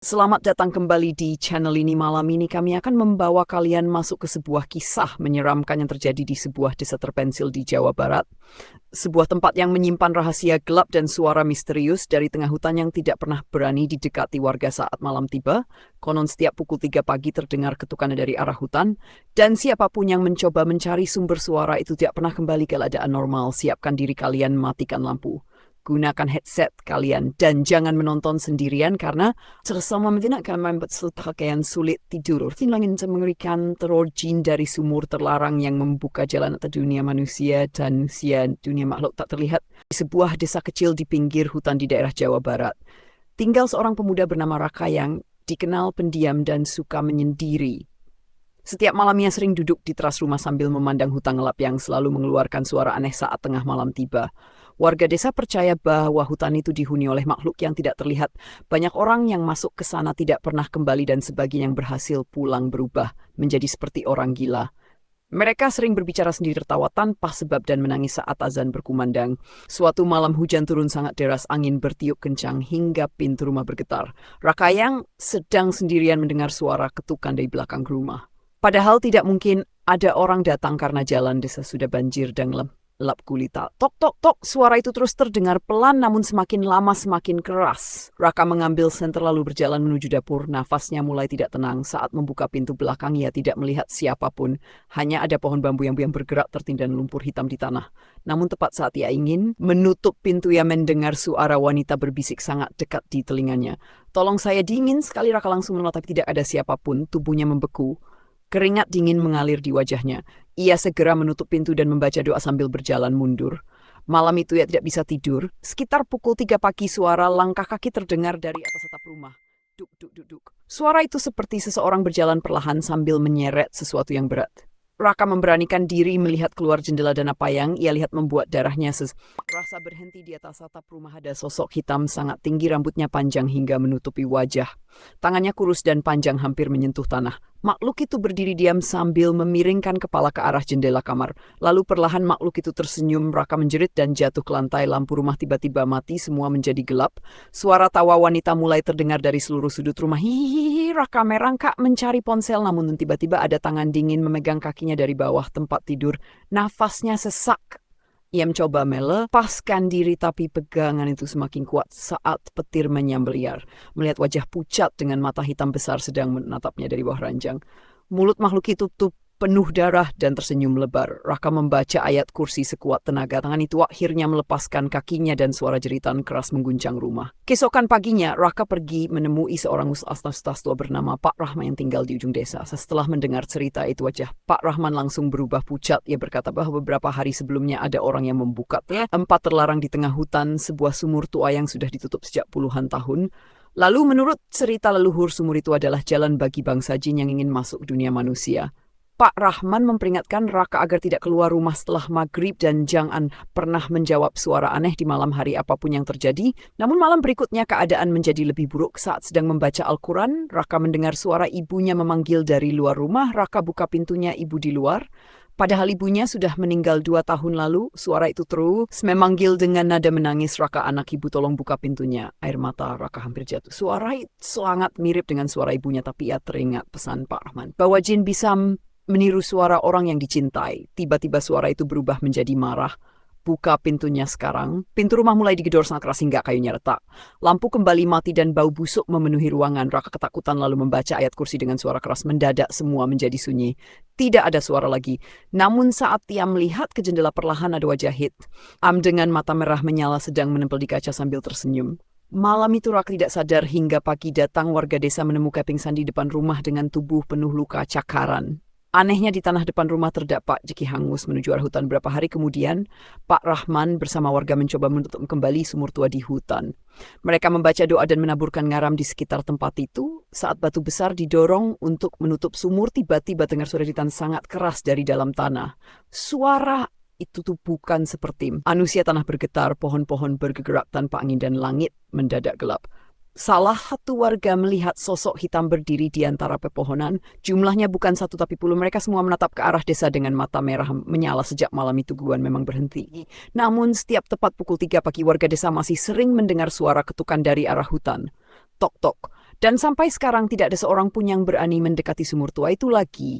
Selamat datang kembali di channel ini. Malam ini kami akan membawa kalian masuk ke sebuah kisah menyeramkan yang terjadi di sebuah desa terpencil di Jawa Barat. Sebuah tempat yang menyimpan rahasia gelap dan suara misterius dari tengah hutan yang tidak pernah berani didekati warga saat malam tiba. Konon setiap pukul 3 pagi terdengar ketukan dari arah hutan, dan siapapun yang mencoba mencari sumber suara itu tidak pernah kembali ke keadaan normal. Siapkan diri kalian, matikan lampu. Gunakan headset kalian dan jangan menonton sendirian karena selama tidak akan membuat kalian sulit tidur. Tinlangin mengerikan teror jin dari sumur terlarang yang membuka jalan ke dunia manusia dan dunia makhluk tak terlihat di sebuah desa kecil di pinggir hutan di daerah Jawa Barat. Tinggal seorang pemuda bernama Raka yang dikenal pendiam dan suka menyendiri. Setiap malamnya sering duduk di teras rumah sambil memandang hutan gelap yang selalu mengeluarkan suara aneh saat tengah malam tiba. Warga desa percaya bahwa hutan itu dihuni oleh makhluk yang tidak terlihat. Banyak orang yang masuk ke sana tidak pernah kembali dan sebagian yang berhasil pulang berubah menjadi seperti orang gila. Mereka sering berbicara sendiri tertawa tanpa sebab dan menangis saat azan berkumandang. Suatu malam hujan turun sangat deras, angin bertiup kencang hingga pintu rumah bergetar. Raka yang sedang sendirian mendengar suara ketukan dari belakang rumah. Padahal tidak mungkin ada orang datang karena jalan desa sudah banjir dan lap gulita. Tok, tok, tok. Suara itu terus terdengar pelan namun semakin lama semakin keras. Raka mengambil senter lalu berjalan menuju dapur. Nafasnya mulai tidak tenang. Saat membuka pintu belakang ia tidak melihat siapapun. Hanya ada pohon bambu yang bergerak tertindan lumpur hitam di tanah. Namun tepat saat ia ingin menutup pintu ia mendengar suara wanita berbisik sangat dekat di telinganya. Tolong saya, dingin sekali. Raka langsung menolak tapi tidak ada siapapun. Tubuhnya membeku. Keringat dingin mengalir di wajahnya. Ia segera menutup pintu dan membaca doa sambil berjalan mundur. Malam itu ia tidak bisa tidur. Sekitar pukul 3 pagi suara langkah kaki terdengar dari atas atap rumah. Duk, duk, duk, duk. Suara itu seperti seseorang berjalan perlahan sambil menyeret sesuatu yang berat. Raka memberanikan diri melihat keluar jendela dan apa yang ia lihat membuat darahnya Rasa berhenti di atas atap rumah. Ada sosok hitam sangat tinggi, rambutnya panjang hingga menutupi wajah. Tangannya kurus dan panjang hampir menyentuh tanah. Makhluk itu berdiri diam sambil memiringkan kepala ke arah jendela kamar. Lalu perlahan makhluk itu tersenyum. Raka menjerit dan jatuh ke lantai. Lampu rumah tiba-tiba mati, semua menjadi gelap. Suara tawa wanita mulai terdengar dari seluruh sudut rumah. Hihihi, Raka merangkak mencari ponsel, namun tiba-tiba ada tangan dingin memegang kakinya dari bawah tempat tidur. Nafasnya sesak. Ia mencoba melepaskan diri tapi pegangan itu semakin kuat saat petir menyambar liar. Melihat wajah pucat dengan mata hitam besar sedang menatapnya dari bawah ranjang. Mulut makhluk itu penuh darah dan tersenyum lebar. Raka membaca ayat kursi sekuat tenaga. Tangan itu akhirnya melepaskan kakinya dan suara jeritan keras mengguncang rumah. Keesokan paginya, Raka pergi menemui seorang ustaz tua bernama Pak Rahman yang tinggal di ujung desa. Setelah mendengar cerita itu, wajah Pak Rahman langsung berubah pucat. Ia berkata bahwa beberapa hari sebelumnya ada orang yang membuka tempat terlarang di tengah hutan, sebuah sumur tua yang sudah ditutup sejak puluhan tahun. Lalu menurut cerita leluhur, sumur itu adalah jalan bagi bangsa jin yang ingin masuk dunia manusia. Pak Rahman memperingatkan Raka agar tidak keluar rumah setelah maghrib dan jangan pernah menjawab suara aneh di malam hari apapun yang terjadi. Namun malam berikutnya keadaan menjadi lebih buruk. Saat sedang membaca Al-Quran, Raka mendengar suara ibunya memanggil dari luar rumah. Raka buka pintunya, ibu di luar. Padahal ibunya sudah meninggal 2 tahun lalu. Suara itu terus memanggil dengan nada menangis. Raka, anak ibu, tolong buka pintunya. Air mata Raka hampir jatuh. Suara itu sangat mirip dengan suara ibunya, tapi ia teringat pesan Pak Rahman bahwa jin bisa meniru suara orang yang dicintai. Tiba-tiba suara itu berubah menjadi marah. Buka pintunya sekarang. Pintu rumah mulai digedor sangat keras hingga kayunya retak. Lampu kembali mati dan bau busuk memenuhi ruangan. Raka ketakutan lalu membaca ayat kursi dengan suara keras. Mendadak semua menjadi sunyi. Tidak ada suara lagi. Namun saat ia melihat ke jendela, perlahan ada wajah hitam dengan mata merah menyala sedang menempel di kaca sambil tersenyum. Malam itu Raka tidak sadar hingga pagi datang warga desa menemukan pingsan di depan rumah dengan tubuh penuh luka cakaran. Anehnya di tanah depan rumah terdapat jeki hangus menuju arah hutan. Beberapa hari kemudian, Pak Rahman bersama warga mencoba menutup kembali sumur tua di hutan. Mereka membaca doa dan menaburkan garam di sekitar tempat itu. Saat batu besar didorong untuk menutup sumur, tiba-tiba dengar suara jeritan sangat keras dari dalam tanah. Suara itu tuh bukan seperti manusia. Tanah bergetar, pohon-pohon bergerak tanpa angin dan langit mendadak gelap. Salah satu warga melihat sosok hitam berdiri di antara pepohonan. Jumlahnya bukan 1 tapi 10. Mereka semua menatap ke arah desa dengan mata merah menyala. Sejak malam itu gangguan memang berhenti. Namun setiap tepat pukul 3 pagi warga desa masih sering mendengar suara ketukan dari arah hutan. Tok-tok. Dan sampai sekarang tidak ada seorang pun yang berani mendekati sumur tua itu lagi.